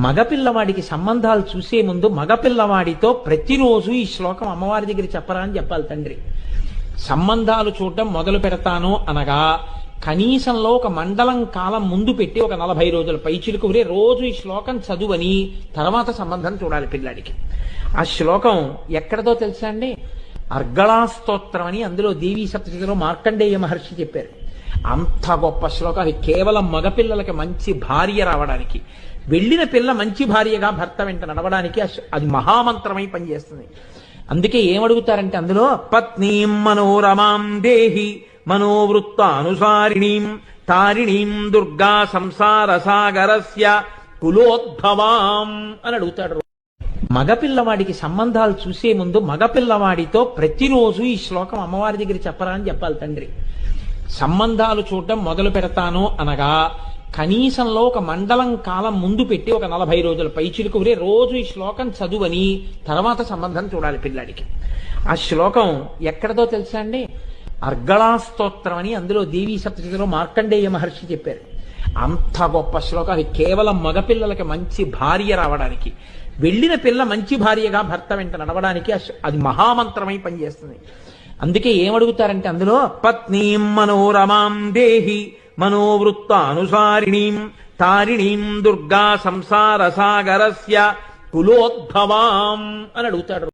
మగపిల్లవాడికి సంబంధాలు చూసే ముందు మగపిల్లవాడితో ప్రతిరోజు ఈ శ్లోకం అమ్మవారి దగ్గర చెప్పరా అని చెప్పాలి తండ్రి. సంబంధాలు చూడటం మొదలు పెడతాను అనగా కనీసంలో ఒక మండలం కాలం ముందు పెట్టి ఒక 40 రోజుల పైచిలుకురే రోజు ఈ శ్లోకం చదువని తర్వాత సంబంధం చూడాలి పిల్లాడికి. ఆ శ్లోకం ఎక్కడదో తెలుసా అండి? అర్గళా స్తోత్రం అని అందులో దేవీ సప్తశతిలో మార్కండేయ మహర్షి చెప్పారు. అంత గొప్ప శ్లోకం. అది కేవలం మగపిల్లలకి మంచి భార్య రావడానికి, వెళ్ళిన పిల్ల మంచి భార్యగా భర్త వెంట నడవడానికి అది మహామంత్రమై పనిచేస్తుంది. అందుకే ఏమడుగుతారంటే అందులో పత్నీం మనోరమాం దేహి మనోవృత్త అనుసారిణీం తారిణీం దుర్గా సంసార సాగరస్య కులోద్భవాం అని అడుగుతాడు. మగపిల్లవాడికి సంబంధాలు చూసే ముందు మగపిల్లవాడితో ప్రతిరోజు ఈ శ్లోకం అమ్మవారి దగ్గర చెప్పరా అని చెప్పాలి తండ్రి. సంబంధాలు చూడటం మొదలు పెడతాను అనగా కనీసంలో ఒక మండలం కాలం ముందు పెట్టి ఒక 40 రోజుల పైచిలుకురే రోజు ఈ శ్లోకం చదువని తర్వాత సంబంధం చూడాలి పిల్లాడికి. ఆ శ్లోకం ఎక్కడదో తెలుసా అండి? అర్గళా స్తోత్రం అని అందులో దేవీ సప్తశతిలో మార్కండేయ మహర్షి చెప్పారు. అంత గొప్ప శ్లోకం. అది కేవలం మగపిల్లలకి మంచి భార్య రావడానికి, వెళ్ళిన పిల్ల మంచి భార్యగా భర్త వెంట నడవడానికి అది మహామంత్రమై పనిచేస్తుంది. అందుకే ఏమడుగుతారంటే అందులో పత్నీం మనోరమాం దేహి మనోవృత్త అనుసారిణీం తారిణీం దుర్గా సంసార సాగరస్య కులోద్భవాం అని అడుగుతాడు.